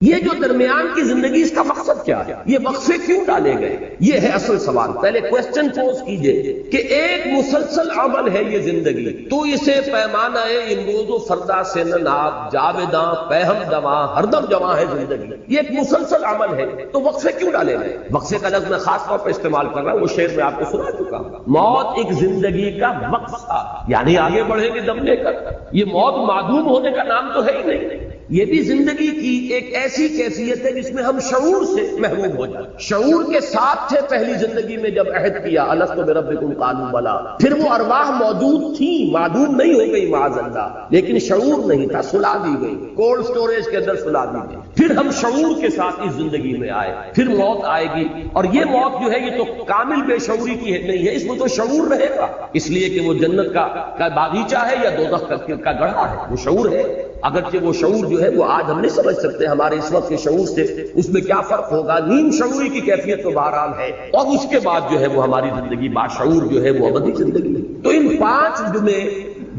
یہ جو درمیان کی زندگی، اس کا مقصد کیا ہے؟ یہ وقفے کیوں ڈالے گئے؟ یہ ہے اصل سوال۔ پہلے کوشچن پوز کیجئے کہ ایک مسلسل عمل ہے یہ زندگی، تو اسے پیمانہ امروز و فردا سے ناب جاویداں پہم دواں ہر دم جواں ہے زندگی، یہ ایک مسلسل عمل ہے، تو وقفے کیوں ڈالے گئے؟ وقفے کا لفظ میں خاص طور پر استعمال کر رہا ہوں، وہ شعر میں آپ کو سنا چکا ہوں۔ موت ایک زندگی کا وقفہ، یعنی آگے بڑھیں گے دم لے کر۔ یہ موت معدوم ہونے کا نام تو ہے ہی نہیں، یہ بھی زندگی کی ایک ایسی کیفیت ہے جس میں ہم شعور سے محروم ہو جائیں۔ شعور کے ساتھ تھے پہلی زندگی میں جب عہد کیا الست بربکم قالوا بلی، پھر وہ ارواح موجود تھیں، معدوم نہیں ہو گئی معاذ اللہ، لیکن شعور نہیں تھا، سلا دی گئی، کولڈ سٹوریج کے اندر سلا دی گئی۔ پھر ہم شعور کے ساتھ اس زندگی میں آئے، پھر موت آئے گی، اور یہ موت جو ہے یہ تو کامل بے شعوری کی نہیں ہے، اس میں تو شعور رہے گا، اس لیے کہ وہ جنت کا باغیچہ ہے یا دوزخ کا گڑھا ہے، وہ شعور ہے۔ اگرچہ وہ شعور جو ہے وہ آج ہم نہیں سمجھ سکتے، ہمارے اس وقت کے شعور سے اس میں کیا فرق ہوگا، نیم شعوری کی کیفیت تو بہرحال ہے، اور اس کے بعد جو ہے وہ ہماری زندگی باشعور جو ہے وہ ابدی زندگی ہے۔ تو ان 5 میں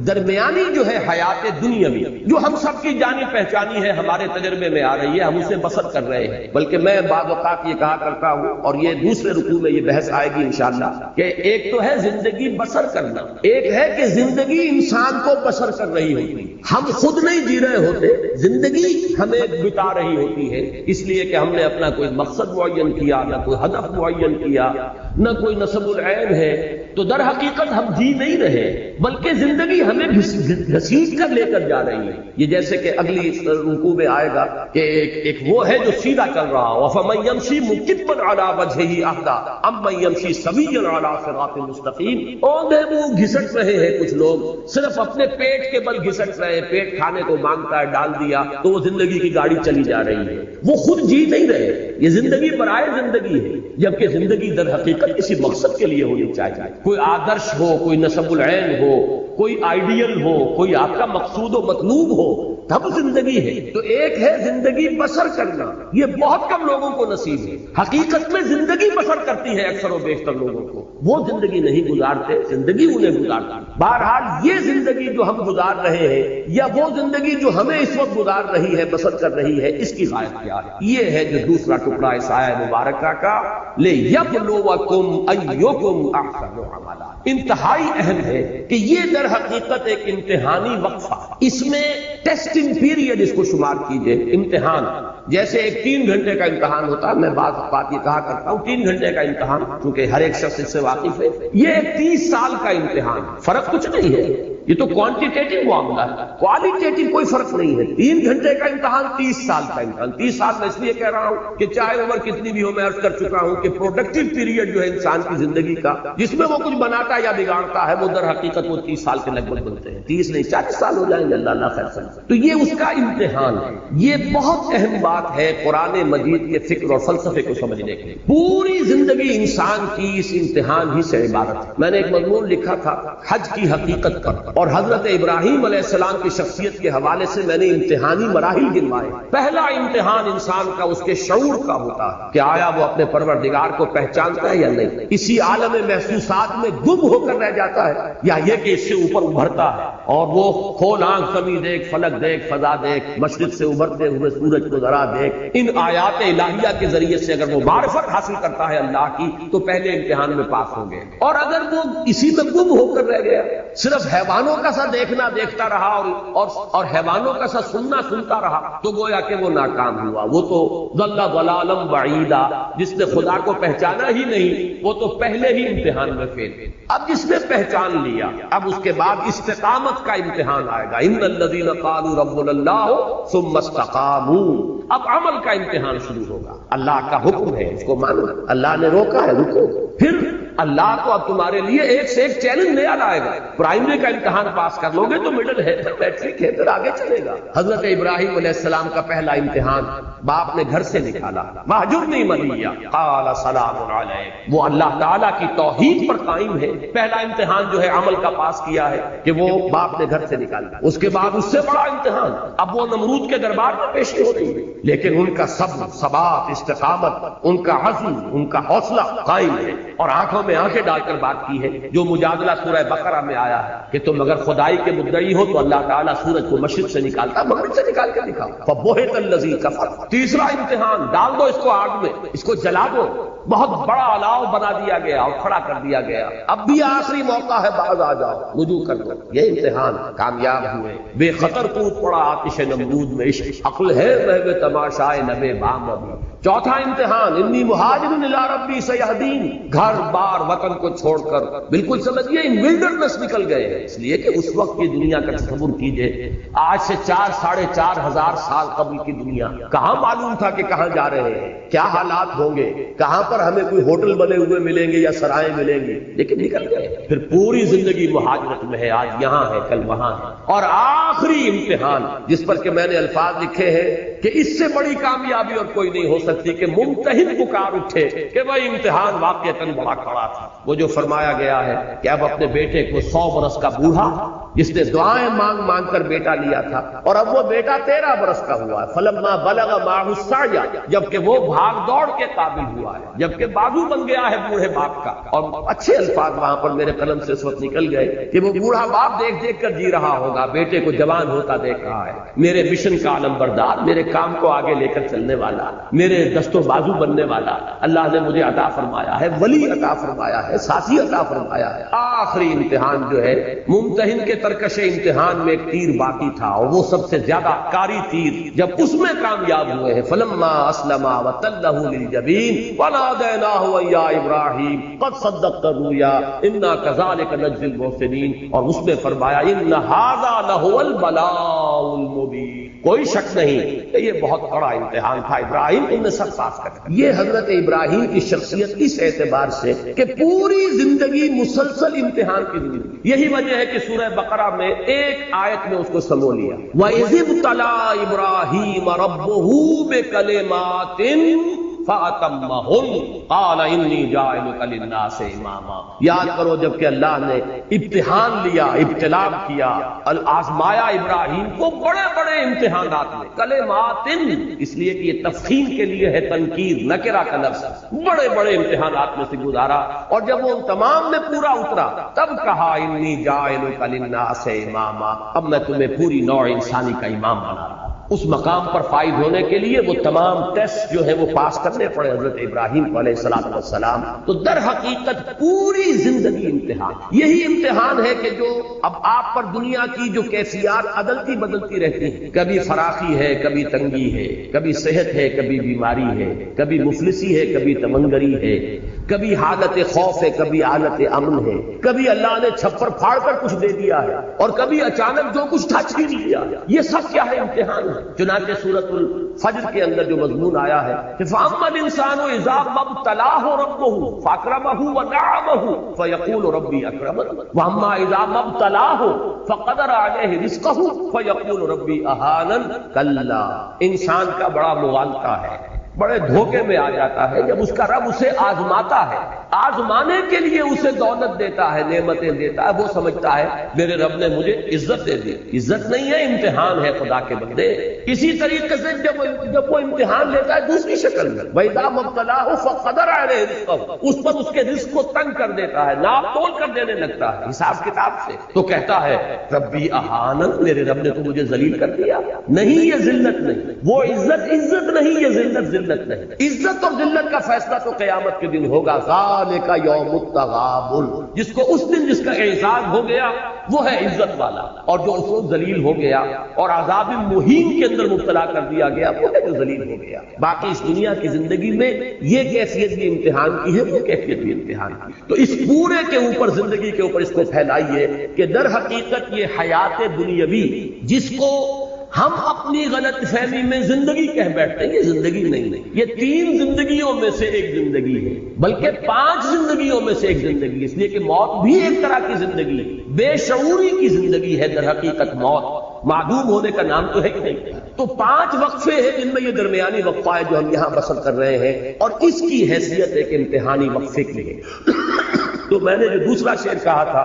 درمیانی جو ہے حیات دنیاوی، جو ہم سب کی جانی پہچانی ہے، ہمارے تجربے میں آ رہی ہے، ہم اسے بسر کر رہے ہیں، بلکہ میں بعض اوقات یہ کہا کرتا ہوں، اور یہ دوسرے رکوع میں یہ بحث آئے گی انشاءاللہ، کہ ایک تو ہے زندگی بسر کرنا، ایک ہے کہ زندگی انسان کو بسر کر رہی ہوتی، ہم خود نہیں جی رہے ہوتے، زندگی ہمیں بتا رہی ہوتی ہے، اس لیے کہ ہم نے اپنا کوئی مقصد معین کیا، نہ کوئی ہدف معین کیا، نہ کوئی نصب العین ہے، تو در حقیقت ہم جی نہیں رہے، بلکہ زندگی ہمیں گھسیٹ کر لے کر جا رہی ہے۔ یہ جیسے کہ اگلی رکوع میں آئے گا کہ ایک وہ ہے جو سیدھا چل رہا ہو، فَمَن يَمْشِي مُكِبًّا عَلَى وَجْهِهِ أَهْدَىٰ أَمَّن يَمْشِي سَوِيًّا عَلَى صِرَاطٍ مُسْتَقِيمٍ۔ اوندھے منہ گھسٹ رہے ہیں کچھ لوگ، صرف اپنے پیٹ کے بل گھسٹ رہے، پیٹ کھانے کو مانگتا ہے، ڈال دیا تو وہ زندگی کی گاڑی چلی جا رہی ہے، وہ خود جی نہیں رہے، یہ زندگی برائے زندگی ہے، جبکہ زندگی در حقیقت کسی مقصد کے لیے ہونی چاہیے، کوئی آدرش ہو، کوئی نصب العین ہو، کوئی آئیڈیل ہو، کوئی آپ کا مقصود و مطلوب ہو، تب زندگی ہے۔ تو ایک ہے زندگی بسر کرنا، یہ بہت کم لوگوں کو نصیب ہے، حقیقت میں زندگی بسر کرتی ہے اکثر و بیشتر لوگوں کو، وہ زندگی نہیں گزارتے، زندگی انہیں گزارتی۔ بہرحال یہ زندگی جو ہم گزار رہے ہیں، یا وہ زندگی جو ہمیں اس وقت گزار رہی ہے، بسر کر رہی ہے، اس کی غائب کیا ہے؟ یہ ہے جو دوسرا ٹکڑا اس آیہ مبارکہ کا، لِيَبْلُوَكُمْ أَيُّكُمْ أَحْسَنُ عَمَلًا، انتہائی اہم ہے کہ یہ در حقیقت ایک امتحانی وقفہ، اس میں ٹیسٹنگ پیریڈ اس کو شمار کیجئے، امتحان، جیسے ایک 3 گھنٹے کا امتحان ہوتا ہے، میں بعض بات یہ کہا کرتا ہوں 3 گھنٹے کا امتحان، کیونکہ ہر ایک شخص اس سے واقف ہے، یہ ایک 30 سال کا امتحان، فرق کچھ نہیں ہے، یہ تو کوانٹیٹیٹو معاملہ ہے، کوالیٹیٹو کوئی فرق نہیں ہے۔ 3 گھنٹے کا امتحان، 30 سال کا امتحان۔ 30 سال میں اس لیے کہہ رہا ہوں کہ چاہے عمر کتنی بھی ہو، میں عرض کر چکا ہوں کہ پروڈکٹیو پیریڈ جو ہے انسان کی زندگی کا، جس میں وہ کچھ بناتا یا بگاڑتا ہے، وہ در حقیقت وہ 30 سال کے لگ بھگ بنتے ہیں، 30 نہیں 40 سال ہو جائیں گے، اللہ خیر سمجھے۔ تو یہ اس کا امتحان ہے، یہ بہت اہم بات ہے قرآن مجید کے فکر اور فلسفے کو سمجھنے کے لیے۔ پوری زندگی انسان کی اس امتحان ہی سے عبارت ہے۔ میں نے ایک مضمون لکھا تھا حج کی حقیقت پر، اور حضرت ابراہیم علیہ السلام کی شخصیت کے حوالے سے میں نے امتحانی مراحل گنوائے۔ پہلا امتحان انسان کا اس کے شعور کا ہوتا ہے کہ آیا وہ اپنے پروردگار کو پہچانتا ہے یا نہیں، اسی عالم محسوسات میں گم ہو کر رہ جاتا ہے، یا یہ کہ اس سے اوپر ابھرتا ہے، اور وہ کھول آنکھ زمین دیکھ، فلک دیکھ، فضا دیکھ، مشرق سے ابھرتے ہوئے سورج کو ذرا دیکھ، ان آیات الہیہ کے ذریعے سے اگر وہ معرفت حاصل کرتا ہے اللہ کی، تو پہلے امتحان میں پاس ہوں گے۔ اور اگر وہ اسی میں گم ہو کر رہ گیا، صرف حیوانوں کا سا دیکھنا دیکھتا رہا اور حیوانوں کا سا سنتا رہا، تو گویا کہ وہ ناکام ہوا، وہ تو ضل ضلالا بعیدا، جس نے خدا کو پہچانا ہی نہیں، وہ تو پہلے ہی امتحان میں فیل۔ اب جس نے پہچان لیا، اب اس کے بعد استقامت کا امتحان آئے گا، ان الذین قالوا ربنا اللہ ثم استقاموا، اب عمل کا امتحان شروع ہوگا۔ اللہ کا حکم ہے، اس کو مانو، اللہ نے روکا ہے، رکو۔ پھر اللہ کو اب تمہارے لیے ایک سے ایک چیلنج نیا لائے گا، پرائمری کا امتحان پاس کر لو گے تو مڈل ہے، پھر میٹرک ہے، پھر آگے چلے گا۔ حضرت ابراہیم علیہ السلام کا پہلا امتحان، باپ نے گھر سے نکالا، وَاهْجُرْنِي مَلِيًّا قَالَ سَلَامٌ عَلَيْكَ، وہ اللہ تعالیٰ کی توحید پر قائم ہے۔ پہلا امتحان جو ہے عمل کا پاس کیا ہے کہ وہ باپ نے گھر سے نکالا۔ اس کے بعد اس سے بڑا امتحان، اب وہ نمرود کے دربار میں پیش ہو رہی ہے، لیکن ان کا صبر، ثبات، استقامت، ان کا عزم، ان کا حوصلہ قائم ہے، اور آنکھوں میں آنکھیں ڈال کر بات کی ہے، جو مجادلہ سورہ بقرہ میں آیا ہے کہ تم اگر خدائی کے مدعی ہو تو اللہ تعالیٰ سورج کو مشرق سے نکالتا، مغرب سے نکال کے دکھاؤ۔ فبہت الذی کفر، تیسرا امتحان، ڈال دو اس کو آگ میں، اس کو جلا دو، بہت بڑا الاؤ بنا دیا گیا اور کھڑا کر دیا گیا، اب بھی آخری موقع ہے، باز آ جاؤ، رجوع کر دو۔ یہ امتحان، کامیاب ہوئے، بے خطر کود پڑا آتش نمرود میں، عقل ہے محو تماشائے نبے بام ابھی۔ چوتھا امتحان، انی مہاجر الی ربی سیہدین، گھر بار وطن کو چھوڑ کر بالکل سمجھیے ان ولڈرنس نکل گئے ہیں، اس لیے کہ اس وقت کی دنیا کا تصور کیجئے، آج سے 4,500 سال قبل کی دنیا، کہاں معلوم تھا کہ کہاں جا رہے ہیں، کیا حالات ہوں گے، کہاں پر ہمیں کوئی ہوٹل بنے ہوئے ملیں گے یا سرائیں ملیں گی، لیکن نکل گئے۔ پھر پوری زندگی مہاجرت میں ہے، آج یہاں ہے کل وہاں ہے۔ اور آخری امتحان جس پر کہ میں نے الفاظ لکھے ہیں کہ اس سے بڑی کامیابی اور کوئی نہیں ہو سکتی کہ ممتحن پکار اٹھے کہ بھائی امتحان واقعتاً بڑا کڑا تھا، وہ جو فرمایا گیا ہے کہ اب اپنے بیٹے کو 100 برس کا بوڑھا جس نے دعائیں مانگ مانگ کر بیٹا لیا تھا، اور اب وہ بیٹا 13 برس کا ہوا ہے، فلما بلغ معه السعی، جبکہ وہ بھاگ دوڑ کے قابل ہوا ہے، جبکہ بازو بن گیا ہے بوڑھے باپ کا۔ اور اچھے الفاظ وہاں پر میرے قلم سے اس وقت نکل گئے کہ وہ بوڑھا باپ دیکھ دیکھ کر جی رہا ہوگا، بیٹے کو جوان ہوتا دیکھ رہا ہے، میرے مشن کا علم بردار، میرے کام کو آگے لے کر چلنے والا، میرے دست و بازو بننے والا اللہ نے مجھے عطا فرمایا ہے، ولی عطا فرمایا ہے، ساتھی عطا فرمایا ہے۔ آخری امتحان جو ہے ممتحن کے ترکش امتحان میں ایک تیر باقی تھا، اور وہ سب سے زیادہ کاری تیر، جب اس میں کامیاب ہوئے ہیں، فلما اسلما وتلہ للجبین ونادیناہ یا ابراہیم قد صدقت الرؤیا انا کذلک نجزی المحسنین، اور اس میں فرمایا ان ھذا لہو البلاء المبین۔ کوئی شک نہیں کہ یہ بہت بڑا امتحان تھا، ابراہیم ان میں سب پاس کر گئے۔ یہ حضرت ابراہیم کی شخصیت اس اعتبار سے کہ پوری زندگی مسلسل امتحان کی زندگی، یہی وجہ ہے کہ سورہ بقرہ میں ایک آیت میں اس کو سمو لیا، وَإِذِ ابْتَلَىٰ إِبْرَاهِيمَ رَبُّهُ بِكَلِمَاتٍ فَأَتَمَّهُنَّ قَالَ إِنِّي جَاعِلُكَ لِلنَّاسِ إِمَامًا۔ یاد کرو جب کہ اللہ نے امتحان لیا، ابتلا کیا، آزمایا ابراہیم کو بڑے بڑے امتحانات میں، کلمات، اس لیے کہ یہ تفخیم کے لیے ہے، تنکیر نکرہ کا لفظ، بڑے بڑے امتحانات میں سے گزارا، اور جب وہ ان تمام میں پورا اترا تب کہا انی جاعلک للناس اماما، اب میں تمہیں پوری نوع انسانی کا امام بنا رہا ہوں۔ اس مقام پر فائز ہونے کے لیے وہ تمام ٹیسٹ جو ہے وہ پاس کرنے پڑے حضرت ابراہیم کو علیہ الصلوۃ والسلام۔ تو در حقیقت پوری زندگی امتحان، یہی امتحان ہے کہ جو اب آپ پر دنیا کی جو کیفیات عدلتی بدلتی رہتی ہیں، کبھی فراخی ہے، کبھی تنگی ہے، کبھی صحت ہے، کبھی بیماری ہے، کبھی مفلسی ہے، کبھی تمنگری ہے، کبھی حالت خوف ہے، کبھی حالت امن ہے، کبھی اللہ نے چھپر پھاڑ کر کچھ دے دیا ہے، اور کبھی اچانک جو کچھ تھا چھین لیا۔ یہ سب کیا ہے؟ امتحان ہے۔ چنانچہ سورۃ الفجر کے اندر جو مضمون آیا ہے کہ فَأَمَّا الْإِنسَانُ إِذَا مَا ابْتَلَاهُ رَبُّهُ فَأَكْرَمَهُ وَنَعَمَهُ فَيَقُولُ رَبِّي أَكْرَمَنِ وَأَمَّا إِذَا مَا ابْتَلَاهُ فَقَدَرَ عَلَيْهِ رِزْقَهُ فَيَقُولُ رَبِّي أَهَانَنِ كَلَّا، انسان کا بڑا مغالطہ ہے، بڑے دھوکے میں آ جاتا ہے جب اس کا رب اسے آزماتا ہے، آزمانے کے لیے اسے دولت دیتا ہے، نعمتیں دیتا ہے، وہ سمجھتا ہے میرے رب نے مجھے عزت دے دی۔ عزت نہیں ہے، امتحان ہے خدا کے بندے۔ اسی طریقے سے جب وہ امتحان لیتا ہے دوسری شکل میں، وَإِذَا مَا ابْتَلَاهُ فَقَدَرَ عَلَيْهِ رِزْقَهُ، اس پر اس کے رزق کو تنگ کر دیتا ہے، ناپ تول کر دینے لگتا ہے حساب کتاب سے، تو کہتا ہے ربی اہانن، میرے رب نے تو مجھے ذلیل کر دیا۔ نہیں، یہ ذلت نہیں، وہ عزت نہیں، یہ ذلت نہیں۔ عزت اور ذلت کا فیصلہ تو قیامت کے دن ہوگا، ذالک یوم التغابن، جس کو اس دن جس کا اعزاز ہو گیا وہ ہے عزت والا، اور جو اس کو ذلیل ہو گیا اور عذاب مہین کے اندر مبتلا کر دیا گیا وہ ہے جو ذلیل ہو گیا۔ باقی اس دنیا کی زندگی میں یہ کیفیت بھی امتحان کی ہے، وہ کیفیت بھی امتحان کی، تو اس پورے کے اوپر، زندگی کے اوپر اس کو پھیلائیے کہ در حقیقت یہ حیات دنیاوی جس کو ہم اپنی غلط فہمی میں زندگی کہہ بیٹھتے ہیں، یہ زندگی نہیں، یہ 3 زندگیوں میں سے ایک زندگی ہے، بلکہ 5 زندگیوں میں سے ایک زندگی، اس لیے کہ موت بھی ایک طرح کی زندگی ہے، بے شعوری کی زندگی ہے در حقیقت موت، معدوم ہونے کا نام تو ہے ہی نہیں۔ تو 5 وقفے ہیں جن میں یہ درمیانی وقفہ ہے جو ہم یہاں بسر کر رہے ہیں، اور اس کی حیثیت ایک امتحانی وقفے کی ہے۔ تو میں نے جو دوسرا شعر کہا تھا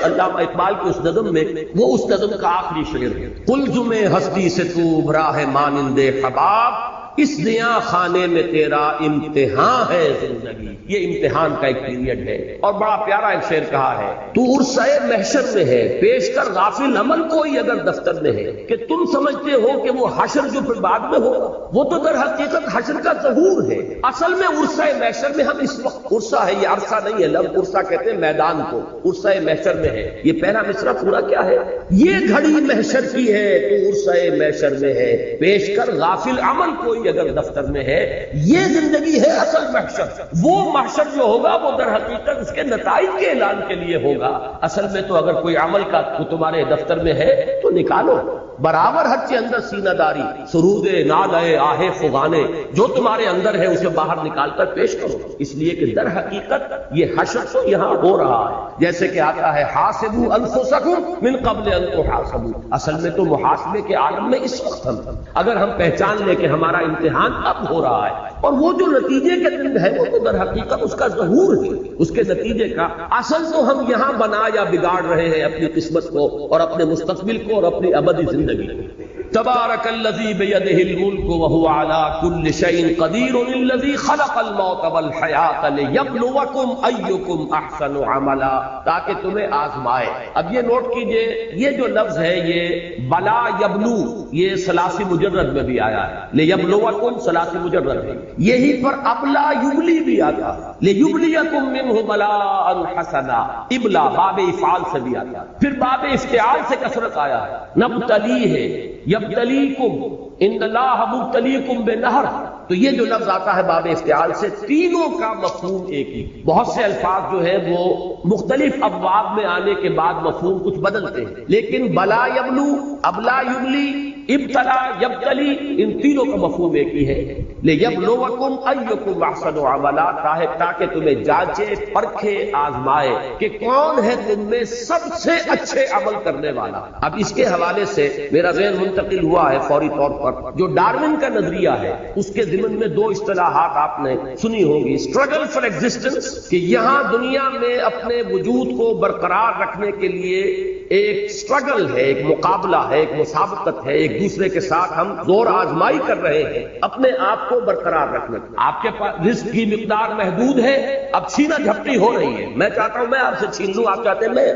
علامہ اقبال کی اس نظم میں، وہ اس نظم کا آخری شعر ہے، قلزم ہستی سے تو ابھرا ہے مانند حباب، اس دیا خانے میں تیرا امتحان ہے زندگی. یہ امتحان کا ایک پیریڈ ہے. اور بڑا پیارا ایک شعر کہا ہے، تو عرصہ محشر میں ہے پیش کر غافل عمل کوئی اگر دفتر میں ہے، کہ تم سمجھتے ہو کہ وہ حشر جو پھر بعد میں ہوگا وہ تو در حقیقت حشر کا ظہور ہے. اصل میں عرصہ محشر میں ہم اس وقت، عرصہ ہے یہ عرصہ نہیں ہے، لفظ عرصہ کہتے ہیں میدان کو، عرصہ محشر میں ہے. یہ پہلا مصرع پورا کیا ہے؟ یہ گھڑی محشر کی ہے تو عرصہ محشر میں ہے پیش کر غافل عمل کوئی اگر دفتر میں ہے. یہ زندگی ہے اصل محشر. وہ محشر جو ہوگا وہ در حقیقت اس کے نتائج کے اعلان کے لیے ہوگا. اصل میں تو اگر کوئی عمل کا تو تمہارے دفتر میں ہے تو نکالو. برابر ہر کے اندر سینہ داری، سرود نالے آہ فغانے، جو تمہارے اندر ہے اسے باہر نکال کر پیش کرو. اس لیے کہ در حقیقت یہ حشر تو یہاں ہو رہا ہے. جیسے کہ آتا ہے حاسبوا انفسکم من قبل ان تحاسبوا. اصل میں تو محاسبے کے عالم میں اس وقت ہم اگر ہم پہچان لیں کہ ہمارا امتحان اب ہو رہا ہے، اور وہ جو نتیجے کے دن ہے وہ تو در حقیقت اس کا ظہور ہے، اس کے نتیجے کا. اصل تو ہم یہاں بنا یا بگاڑ رہے ہیں اپنی قسمت کو اور اپنے مستقبل کو اور اپنی ابدی زندگی. تبارک الذی بیدہ الملک وہو علی کل شیء قدیر الذی خلق الموت والحیاۃ لیبلوکم ایکم احسن عملا، تاکہ تمہیں آزمائے. اب یہ نوٹ کیجئے، یہ جو لفظ ہے یہ بلا یبلو، یہ ثلاثی مجرد میں بھی آیا ہے. لیبلوکم ثلاثی مجرد ہے. یہی پر ابلا یبلی بھی آتا، لیبلیکم منہ بلاء حسنا. ابلا باب افعال سے بھی آتا، پھر باب افتعال سے کثرت آیا ہے. نبتلی ہے، یبتلیکم، ان اللہ مبتلیکم بنہر. تو یہ جو لفظ آتا ہے باب افتعال سے، تینوں کا مفہوم ایک ہی. بہت سے الفاظ جو ہے وہ مختلف ابواب میں آنے کے بعد مفہوم کچھ بدلتے ہیں، لیکن بلا یبلو، ابلا یبلی، ابتلا یبتلی، ان تینوں کا مفہوم ایک ہی ہے. لیبلوکم ایکم احسن عملا، تاکہ تمہیں جانچے، پرکھے، آزمائے کہ کون ہے تم میں سب سے اچھے عمل کرنے والا. اب اس کے حوالے سے میرا ذہن منتقل ہوا ہے فوری طور پر جو ڈارون کا نظریہ ہے، اس کے ضمن میں دو اصطلاحات آپ نے سنی ہوگی. اسٹرگل فار ایگزسٹنس، کہ یہاں دنیا میں اپنے وجود کو برقرار رکھنے کے لیے ایک اسٹرگل ہے، ایک مقابلہ ہے، ایک مسابقت ہے، ایک دوسرے کے ساتھ ہم زور آزمائی کر رہے ہیں اپنے آپ کو برقرار رکھنے. آپ کے پاس رزق کی مقدار محدود ہے، اب چھینا جھپٹی ہو رہی ہے. میں چاہتا ہوں میں آپ سے چھین لوں، آپ چاہتے ہیں میں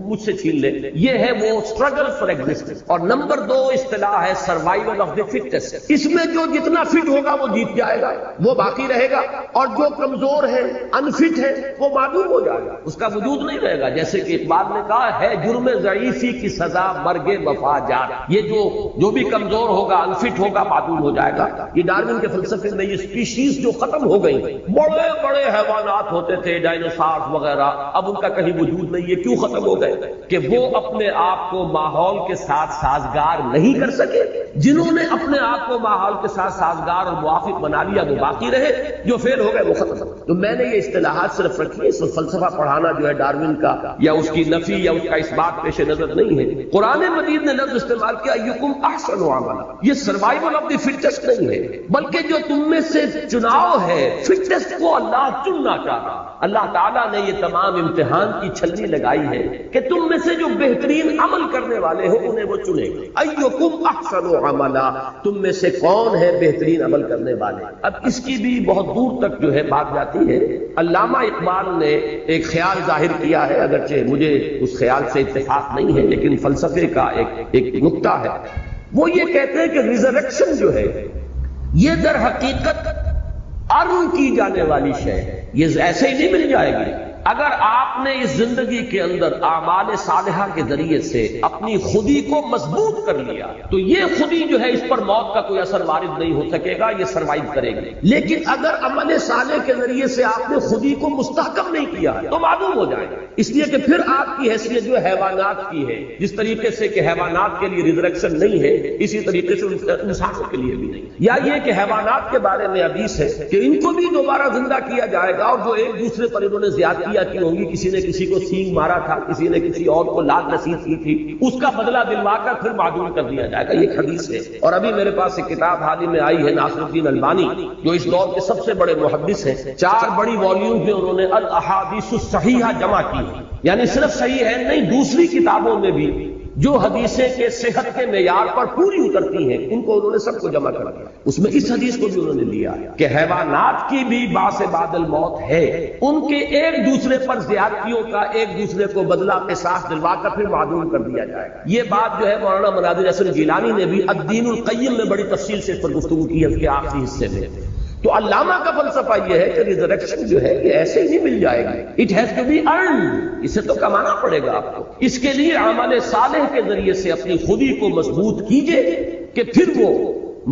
مجھ سے چھین لیں. یہ ہے وہ اسٹرگل فار ایگزسٹنس. اور نمبر دو اصطلاح ہے سروائیول آف دی فٹسٹ. اس میں جو جتنا فٹ ہوگا وہ جیت جائے گا، وہ باقی رہے گا، اور جو کمزور ہے، انفٹ ہے، وہ معدوم ہو جائے گا، اس کا وجود نہیں رہے گا. جیسے کہ اقبال نے کہا ہے جرم ضعیفی کی سزا مرگ وفا جات. یہ جو بھی کمزور ہوگا، انفٹ ہوگا، معدوم ہو جائے گا. یہ ڈارون کے فلسفے میں یہ اسپیشیز جو ختم ہو گئی، بڑے بڑے حیوانات ہوتے تھے، ڈائنوسار وغیرہ، اب ان کا کہیں وجود نہیں. یہ کیوں ختم ہو گئے؟ کہ وہ اپنے آپ کو ماحول کے ساتھ سازگار نہیں کر سکے. جنہوں نے اپنے آپ کو ماحول کے ساتھ سازگار اور موافق بنا لیا وہ باقی رہے، جو فیل ہو گئے وہ ختم. تو میں نے یہ اصطلاحات صرف رکھی، اس فلسفہ پڑھانا جو ہے ڈارون کا یا اس کی نفی یا اس کا اس بات پیش نظر نہیں ہے. قرآن مجید نے لفظ استعمال کیا یکم احسن عملا. یہ سروائیول آف دی فٹسٹ نہیں ہے، بلکہ جو تم میں سے چناؤ ہے، فٹسٹ کو اللہ چننا چاہتا. اللہ تعالیٰ نے یہ تمام امتحان کی چھلنی لگائی ہے کہ تم میں سے جو بہترین عمل کرنے والے ہو انہیں وہ چنے. ایکم احسن عملا، تم میں سے کون ہے بہترین عمل کرنے والے. اب اس کی بھی بہت دور تک جو ہے بات جاتی ہے. علامہ اقبال نے ایک خیال ظاہر کیا ہے، اگرچہ مجھے اس خیال سے اتفاق نہیں ہے، لیکن فلسفے کا ایک نقطہ ہے. وہ یہ کہتے ہیں کہ ریزریکشن جو ہے یہ در حقیقت ارن کی جانے والی شے ہے. یہ ایسے ہی نہیں مل جائے گی. اگر آپ نے اس زندگی کے اندر اعمال صالحہ کے ذریعے سے اپنی خودی کو مضبوط کر لیا تو یہ خودی جو ہے اس پر موت کا کوئی اثر وارد نہیں ہو سکے گا، یہ سروائیو کرے گی. لیکن اگر عمل صالح کے ذریعے سے آپ نے خودی کو مستحکم نہیں کیا تو معدوم ہو جائے گا. اس لیے کہ پھر آپ کی حیثیت جو حیوانات کی ہے، جس طریقے سے کہ حیوانات کے لیے ریزریکشن نہیں ہے، اسی طریقے سے انسانوں کے لیے بھی نہیں. یا یہ کہ حیوانات کے بارے میں حدیث ہے کہ ان کو بھی دوبارہ زندہ کیا جائے گا، اور جو ایک دوسرے پر انہوں نے زیادتی کی ہوں گی، کسی نے کسی کو سینگ مارا تھا، کسی نے کسی اور کو لات نصیب کی تھی، اس کا بدلہ دلوا کر پھر معدوم کر دیا جائے گا. یہ حدیث ہے. اور ابھی میرے پاس ایک کتاب حال ہی میں آئی ہے، ناصر الدین البانی جو اس دور کے سب سے بڑے محدث ہیں، 4 بڑی والیوم میں انہوں نے الاحادیث الصحیحہ جمع کی. یعنی صرف صحیح ہے نہیں، دوسری کتابوں میں بھی جو حدیثیں کے صحت کے معیار پر پوری اترتی ہیں ان کو انہوں نے سب کو جمع کر دیا. اس میں اس حدیث کو بھی انہوں نے لیا کہ حیوانات کی بھی بعث بعد الموت ہے، ان کے ایک دوسرے پر زیادتیوں کا ایک دوسرے کو بدلہ قصاص دلوا کر پھر معدوم کر دیا جائے گا. یہ بات جو ہے مولانا مناظر حسن گیلانی نے بھی الدین القیم میں بڑی تفصیل سے اس پر گفتگو کی ہے اس کے آخری حصے میں. تو علامہ کا فلسفہ یہ ہے کہ ریزریکشن جو ہے یہ ایسے ہی نہیں مل جائے گی، it has to be earned, اسے تو کمانا پڑے گا آپ کو. اس کے لیے عمل صالح کے ذریعے سے اپنی خودی کو مضبوط کیجئے کہ پھر وہ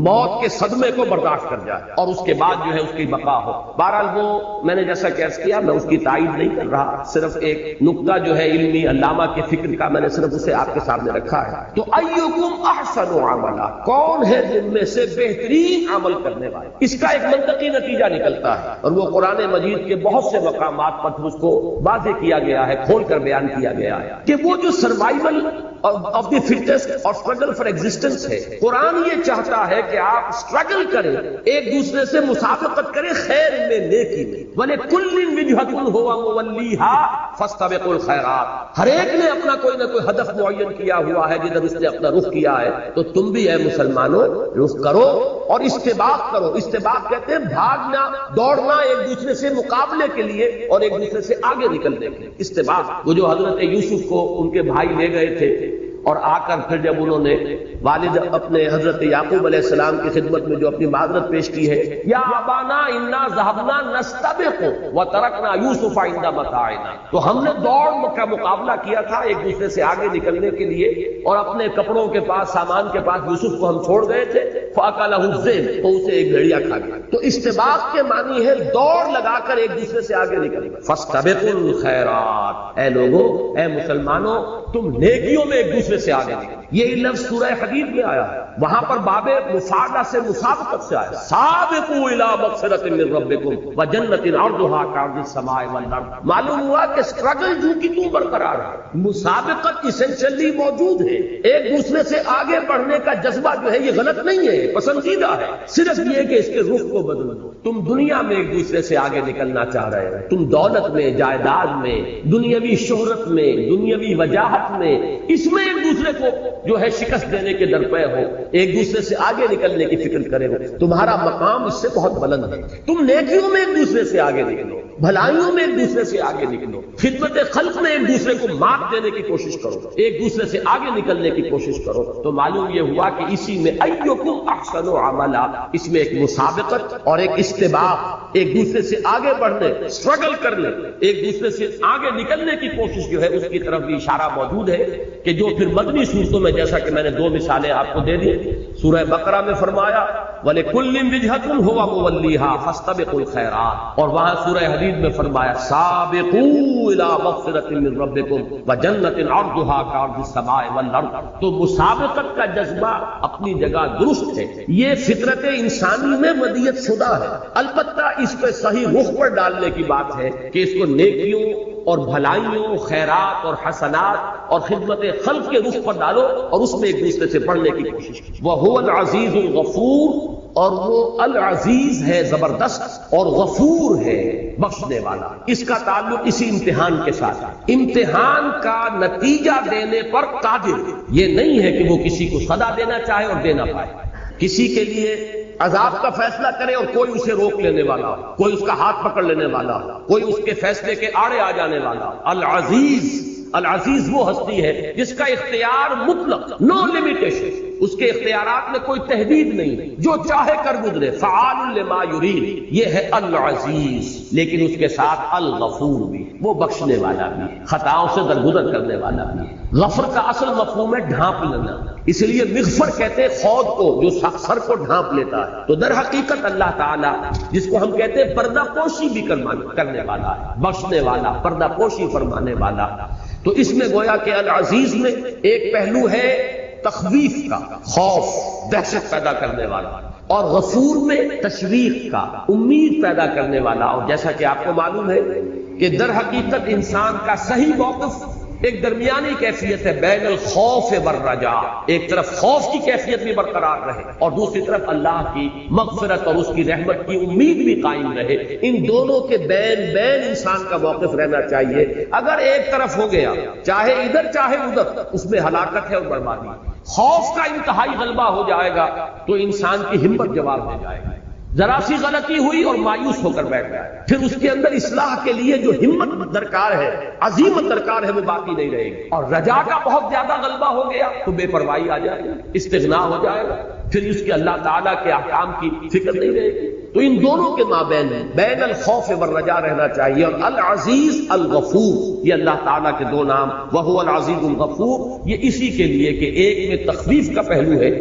موت کے صدمے کو برداشت کر جائے اور اس کے بعد جو ہے اس کی بقا ہو. بہرحال وہ میں نے جیسا کہ عرض کیا میں اس کی تائید نہیں کر رہا، صرف ایک نقطہ جو ہے علمی علامہ کے فکر کا میں نے صرف اسے آپ کے سامنے رکھا ہے. تو ایکم احسن عملا، کون ہے جن میں سے بہترین عمل کرنے والا، اس کا ایک منطقی نتیجہ نکلتا ہے اور وہ قرآن مجید کے بہت سے مقامات پر اس کو واضح کیا گیا ہے، کھول کر بیان کیا گیا ہے کہ وہ جو سروائیول آف دی فٹسٹ اور اسٹرگل فار ایگزسٹنس ہے، قرآن یہ چاہتا ہے کہ آپ اسٹرگل کریں، ایک دوسرے سے مسابقت کریں خیر میں نیکی میں. وَلِكُلٍّ وِجْهَةٌ هُوَ مُوَلِّيهَا فَاسْتَبِقُوا الْخَيْرَاتِ، ہر ایک نے اپنا کوئی نہ کوئی ہدف معین کیا ہوا ہے جدھر اس نے اپنا رخ کیا ہے. تو تم بھی اے مسلمانوں رخ کرو اور استباق کرو. استباق کہتے ہیں بھاگنا دوڑنا ایک دوسرے سے مقابلے کے لیے اور ایک دوسرے سے آگے نکلنے کے لیے. استباق وہ جو حضرت یوسف کو ان کے بھائی لے گئے تھے اور آ کر پھر جب انہوں نے والد اپنے حضرت یعقوب علیہ السلام کی خدمت میں جو اپنی معذرت پیش کی ہے، یا ابانا انا ذهبنا نستبق وترکنا یوسف عند متاعنا، تو ہم نے دوڑ کا مقابلہ کیا تھا ایک دوسرے سے آگے نکلنے کے لیے اور اپنے کپڑوں کے پاس سامان کے پاس یوسف کو ہم چھوڑ گئے تھے، فاکلہ الذئب، تو اسے ایک بھیڑیا کھا گیا. تو استباق کے معنی ہے دوڑ لگا کر ایک دوسرے سے آگے نکلنا. فاستبقوا الخیرات، اے لوگوں اے مسلمانوں تم نیکیوں میں ایک دوسرے سے آگے نکلو. یہی لفظ سورہ حدید میں آیا ہے، وہاں پر باب مفاعلہ سے مسابقت سے آیا، سابقوا الی مغفرۃ من ربکم وجنۃ عرضھا کعرض السماء والارض. معلوم ہوا کہ اسٹرگل جو کی تم برقرار ہے، مسابقت اسینشلی موجود ہے. ایک دوسرے سے آگے بڑھنے کا جذبہ جو ہے یہ غلط نہیں ہے، پسندیدہ ہے. صرف یہ کہ اس کے رخ کو بدل دو. تم دنیا میں ایک دوسرے سے آگے نکلنا چاہ رہے ہو، تم دولت میں، جائیداد میں، دنیاوی شہرت میں، دنیاوی وجاہت میں، اس میں ایک دوسرے کو جو ہے شکست دینے کے درپے ہو، ایک دوسرے سے آگے نکلنے کی فکر کرے ہو. تمہارا مقام اس سے بہت بلند ہے. تم نیکیوں میں ایک دوسرے سے آگے نکلو، بھلائیوں میں ایک دوسرے سے آگے نکلو، خدمت خلق میں ایک دوسرے کو مات دینے کی کوشش کرو، ایک دوسرے سے آگے نکلنے کی کوشش کرو. تو معلوم یہ ہوا کہ اسی میں ایکم احسن عملا، اس میں ایک مسابقت اور ایک استباق، ایک دوسرے سے آگے بڑھنے، اسٹرگل کرنے، ایک دوسرے سے آگے نکلنے کی کوشش جو ہے اس کی طرف بھی اشارہ موجود ہے کہ جو پھر مدنی صورتوں میں جیسا کہ میں نے دو مثالیں آپ کو دے دی. سورہ بقرہ میں فرمایا وَلِكُلٍّ وِجْهَةٌ هُوَ مُوَلِّيهَا فَاسْتَبِقُوا الْخَيْرَاتِ، اور وہاں سورہ حدید میں فرمایا سابقوا الی مغفرۃ من ربکم وجنۃ عرضھا کعرض السماء والارض. تو مسابقت کا جذبہ اپنی جگہ درست ہے، یہ فطرت انسانی میں ودیت شدہ ہے. البتہ اس پہ صحیح رخ پر ڈالنے کی بات ہے کہ اس کو نیکیوں اور بھلائیوں، خیرات اور حسنات اور خدمت خلق کے رخ پر ڈالو اور اس میں ایک دوسرے سے بڑھنے کی کوشش کی. وَهُوَ الْعَزِيزُ الْغَفُورُ، اور وہ العزیز ہے زبردست اور غفور ہے بخشنے والا. اس کا تعلق اسی امتحان کے ساتھ ہے. امتحان کا نتیجہ دینے پر قادر، یہ نہیں ہے کہ وہ کسی کو سزا دینا چاہے اور دے نہ پائے، کسی کے لیے عذاب کا فیصلہ کرے اور کوئی اسے روک لینے والا ہو، کوئی اس کا ہاتھ پکڑ لینے والا ہو، کوئی اس کے فیصلے کے آڑے آ جانے والا ہو. العزیز، العزیز وہ ہستی ہے جس کا اختیار مطلق، نو لمیٹیشن، اس کے اختیارات میں کوئی تحدید نہیں، جو چاہے کر گزرے. فعال لما یرید، یہ ہے العزیز. لیکن اس کے ساتھ الغفور بھی، وہ بخشنے والا بھی ہے، خطاؤں سے درگزر کرنے والا بھی ہے. غفر کا اصل مفہوم ہے ڈھانپ لینا، اس لیے مغفر کہتے ہیں خود کو جو سر کو ڈھانپ لیتا ہے. تو در حقیقت اللہ تعالیٰ جس کو ہم کہتے ہیں پردہ پوشی بھی کرنے والا ہے، بخشنے والا، پردہ پوشی فرمانے والا. تو اس میں گویا کہ العزیز میں ایک پہلو ہے تخویف کا، خوف دہشت پیدا کرنے والا، اور غفور میں تشویق کا، امید پیدا کرنے والا. اور جیسا کہ آپ کو معلوم ہے کہ در حقیقت انسان کا صحیح موقف ایک درمیانی کیفیت ہے بین الخوف والرجا، ایک طرف خوف کی کیفیت بھی برقرار رہے اور دوسری طرف اللہ کی مغفرت اور اس کی رحمت کی امید بھی قائم رہے. ان دونوں کے بین انسان کا موقف رہنا چاہیے. اگر ایک طرف ہو گیا چاہے ادھر چاہے ادھر، اس میں ہلاکت ہے اور بربادی. خوف کا انتہائی غلبہ ہو جائے گا تو انسان کی ہمت جواب دے جائے گی. ذرا سی غلطی ہوئی اور مایوس ہو کر بیٹھ گیا، پھر اس کے اندر اصلاح کے لیے جو ہمت درکار ہے، عزیمت درکار ہے، وہ باقی نہیں رہے گی. اور رجا کا بہت زیادہ غلبہ ہو گیا تو بے پرواہی آ جائے گی، استغنا ہو جائے گا، پھر اس کے اللہ تعالیٰ کے احکام کی فکر نہیں رہے گی. تو ان دونوں کے مابین بین الخوف والرجا رہنا چاہیے. اور العزیز الغفور، یہ اللہ تعالیٰ کے دو نام، وہو العزیز الغفور، یہ اسی کے لیے کہ ایک میں تخفیف کا پہلو ہے،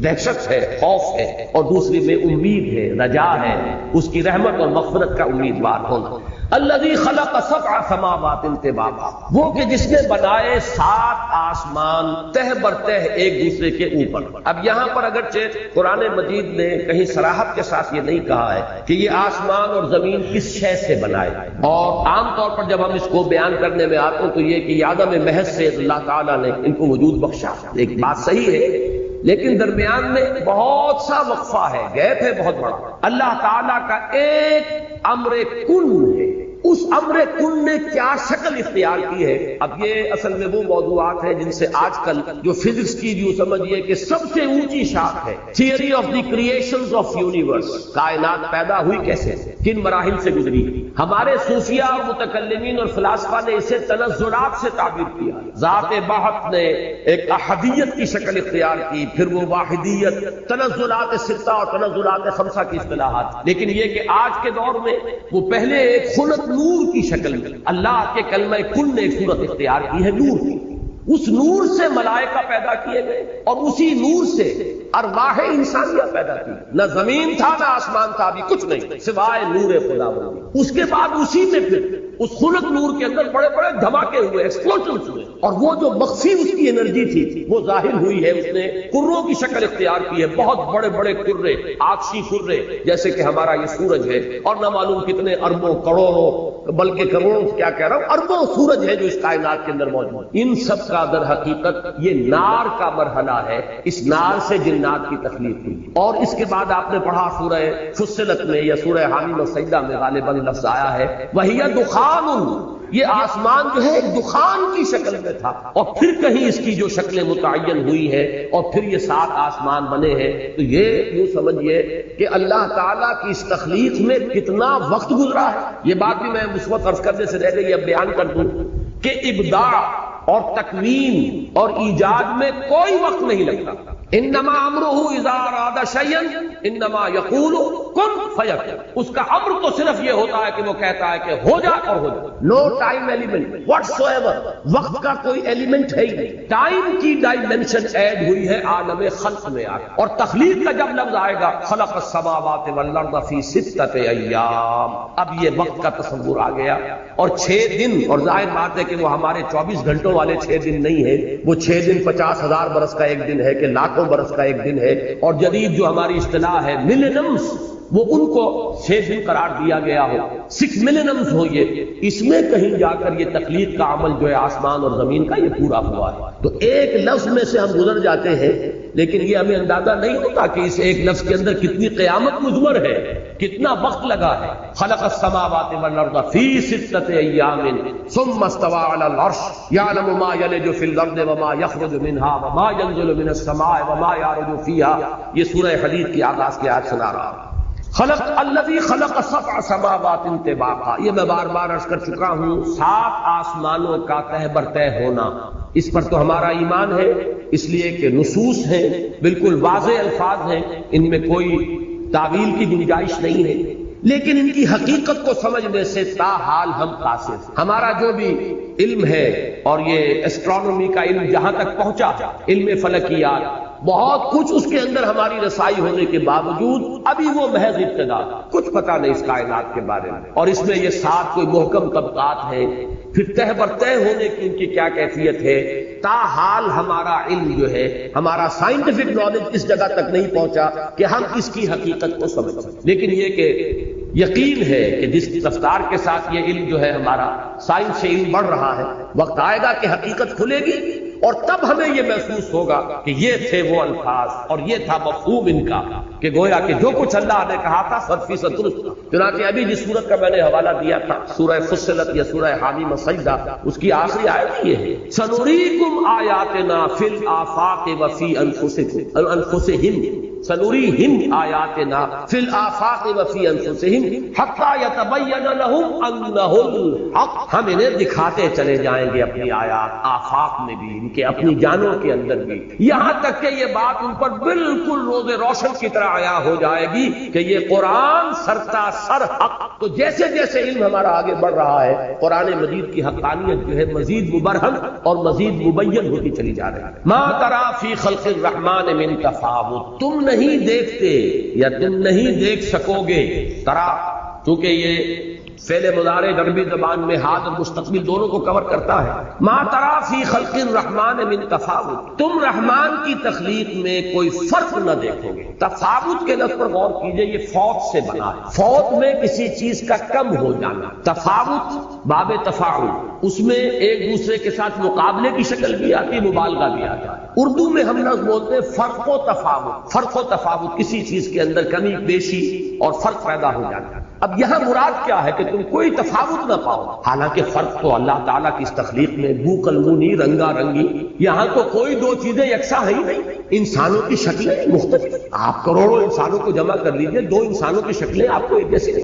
دہشت ہے، خوف ہے، اور دوسری میں امید ہے، رجا ہے، اس کی رحمت اور مغفرت کا امیدوار ہونا. الذی خلق سبع سماوات طباقا، وہ کہ جس نے بنائے 7 آسمان تہ بر تہ ایک دوسرے کے اوپر. اب یہاں پر اگرچہ قرآن مجید نے کہیں صراحت کے ساتھ یہ نہیں کہا ہے کہ یہ آسمان اور زمین کس شے سے بنائے، اور عام طور پر جب ہم اس کو بیان کرنے میں آتے ہیں تو یہ کہ عدم محض سے اللہ تعالیٰ نے ان کو وجود بخشا. ایک بات صحیح ہے، لیکن درمیان میں بہت سا وقفہ ہے، گیپ ہے بہت بڑا. اللہ تعالیٰ کا ایک امر کن ہے، اس امر کن نے کیا شکل اختیار کی ہے. اب یہ اصل میں وہ موضوعات ہیں جن سے آج کل جو فزکس کی جو سمجھیے کہ سب سے اونچی شاخ ہے، theory of the creations of universe, کائنات پیدا ہوئی کیسے، کن مراحل سے گزری. ہمارے صوفیہ اور متکلمین اور فلاسفہ نے اسے تنزلات سے تعبیر کیا. ذات بحق نے ایک احدیت کی شکل اختیار کی، پھر وہ واحدیت، تنزلات ستہ اور تنزلات خمسہ کی اصطلاحات. لیکن یہ کہ آج کے دور میں وہ پہلے ایک خلق نور کی شکل میں اللہ کے کلمہ کن نے ایک صورت اختیار کی ہے نور کی. اس نور سے ملائکہ پیدا کیے گئے اور اسی نور سے ارواح انسانیہ پیدا کی. نہ زمین تھا نہ آسمان تھا، بھی کچھ نہیں سوائے نور خداوندی. اس کے بعد اسی میں پھر اس خلق نور کے اندر بڑے بڑے دھماکے ہوئے، ایکسپلوژنز ہوئے، اور وہ جو مخفی اس کی انرجی تھی وہ ظاہر ہوئی ہے. اس نے کروں کی شکل اختیار کی ہے، بہت بڑے بڑے کرے، آکشی کرے، جیسے کہ ہمارا یہ سورج ہے، اور نہ معلوم کتنے اربوں کروڑوں بلکہ کروڑوں کیا کہہ رہا ہوں، اربوں سورج ہے جو اس کائنات کے اندر موجود. ان سب کا در حقیقت یہ نار کا مرحلہ ہے. اس نار سے جنات کی تخلیق ہوئی. اور اس کے بعد آپ نے پڑھا سورہ فصلت میں یا سورہ حامیم و سجدہ میں غالباً لفظ آیا ہے وَهِيَ دُخَانٌ، یہ آسمان جو ہے ایک دخان کی شکل میں تھا، اور پھر کہیں اس کی جو شکلیں متعین ہوئی ہے اور پھر یہ 7 آسمان بنے ہیں. تو یہ یوں سمجھیے کہ اللہ تعالیٰ کی اس تخلیق میں کتنا وقت گزرا ہے. یہ بات بھی میں اس وقت عرض کرنے سے رہ گئی، اب بیان کر دوں کہ ابداع اور تکوین اور ایجاد میں کوئی وقت نہیں لگتا. انما امرہ اذا اراد شیئا انما یقول کن فیکون. اس کا امر تو صرف یہ ہوتا ہے کہ وہ کہتا ہے کہ ہو جا اور ہو جا. نو ٹائم ایلیمنٹ واٹس ایور، وقت کا کوئی ایلیمنٹ ہے ہی نہیں. ٹائم کی ڈائمینشن ایڈ ہوئی ہے عالم خلق میں آ. اور تخلیق کا جب لفظ آئے گا خلق السماوات والارض فی 6 ایام، اب یہ وقت کا تصور آ گیا. اور 6 دن، اور ظاہر بات ہے کہ وہ ہمارے 24 گھنٹوں والے 6 دن نہیں ہے، وہ 6 دن 50,000 برس کا ایک دن ہے کہ لاکھوں برس کا ایک دن ہے. اور جدید جو ہماری اصطلاح ہے ملینمز، وہ ان کو 6 دن قرار دیا گیا ہو، 6 ملینمز ہو. یہ اس میں کہیں جا کر یہ تخلیق کا عمل جو ہے آسمان اور زمین کا یہ پورا ہوا ہے. تو ایک لفظ میں سے ہم گزر جاتے ہیں، لیکن یہ ہمیں اندازہ نہیں ہوتا کہ اس ایک لفظ کے اندر کتنی قیامت مضمر ہے، کتنا وقت لگا ہے. خلق السماوات والارض فی 6 ایام ثم استوى على العرش يعلم ما يلج في الارض وما يخرج منها وما ينزل من السماء وما يعرج فيها. یہ سورہ حدید کی آغاز کی آیت سنا رہا ہوں. خلق الذی خلق 7 سماوات طباقا، یہ میں بار بار عرض کر چکا ہوں، 7 آسمانوں کا تہ بر تہ ہونا، اس پر تو ہمارا ایمان ہے، اس لیے کہ نصوص ہیں، بالکل واضح الفاظ ہیں، ان میں کوئی تعویل کی گنجائش نہیں ہے. لیکن ان کی حقیقت کو سمجھنے سے تاحال ہم قاصر. ہمارا جو بھی علم ہے اور یہ اسٹرانومی کا علم جہاں تک پہنچا، علم فلکیات، بہت کچھ اس کے اندر ہماری رسائی ہونے کے باوجود ابھی وہ محض ابتدا، کچھ پتہ نہیں اس کائنات کے بارے میں. اور اس میں یہ 7 کوئی محکم طبقات ہیں، پھر تہ بر تہ ہونے کی ان کی کیا کیفیت ہے. تاحال ہمارا علم جو ہے، ہمارا سائنٹیفک نالج اس جگہ تک نہیں پہنچا کہ ہم اس کی حقیقت کو سمجھ سکیں. لیکن یہ کہ یقین ہے کہ جس رفتار کے ساتھ یہ علم جو ہے ہمارا سائنس سے علم بڑھ رہا ہے، وقت آئے گا کہ حقیقت کھلے گی، اور تب ہمیں یہ محسوس ہوگا کہ یہ تھے وہ الفاظ اور یہ تھا مفہوم ان کا، کہ گویا کہ جو کچھ اللہ نے کہا تھا 100% درست تھا۔ چنانچہ ابھی جس سورت کا میں نے حوالہ دیا تھا، سورہ فصلت یا سورہ حامیم سجدہ، اس کی آخری آیت یہ ہے، سنریکم آیاتنا فی الآفاق وفی انفسہم، سنریہم آیاتنا فی الآفاق وفی انفسہم حتی یتبین لہم انہ الحق، ہم انہیں دکھاتے چلے جائیں گے اپنی آیات آفاق میں بھی، ان کے اپنی جانوں کے اندر بھی، یہاں تک کہ یہ بات ان پر بالکل روز روشن کی طرح عیاں ہو جائے گی کہ یہ قرآن سرتا سر حق۔ تو جیسے جیسے علم ہمارا آگے بڑھ رہا ہے، قرآن مجید کی حقانیت جو ہے مزید مبرہن اور مزید مبین ہوتی چلی جا رہی ہے۔ ما تری فی خلق الرحمن من تفاوت، تم نہیں دیکھتے یا تم نہیں دیکھ سکو گے، ترا چونکہ یہ فعل مضارع عربی زبان میں حال اور مستقبل دونوں کو کور کرتا ہے۔ ما تری فی خلق الرحمن من تفاوت، تم رحمان کی تخلیق میں کوئی فرق نہ دیکھو گے۔ تفاوت کے لفظ پر غور کیجئے، یہ فوت سے بنا ہے، فوت میں کسی چیز کا کم ہو جانا، تفاوت باب تفاعل، اس میں ایک دوسرے کے ساتھ مقابلے کی شکل بھی آتی ہے، مبالغہ بھی آتا ہے۔ اردو میں ہم لفظ بولتے ہیں فرق و تفاوت، فرق و تفاوت کسی چیز کے اندر کمی بیشی اور فرق پیدا ہو جاتا ہے۔ اب یہاں مراد کیا ہے کہ تم کوئی تفاوت نہ پاؤ، حالانکہ فرق تو اللہ تعالیٰ کی اس تخلیق میں بو کلمونی رنگا رنگی، یہاں تو کوئی دو چیزیں یکساں ہی نہیں، انسانوں کی شکلیں مختلف، آپ کروڑوں انسانوں کو جمع کر لیجئے، دو انسانوں کی شکلیں آپ کو ایک جیسی نہیں۔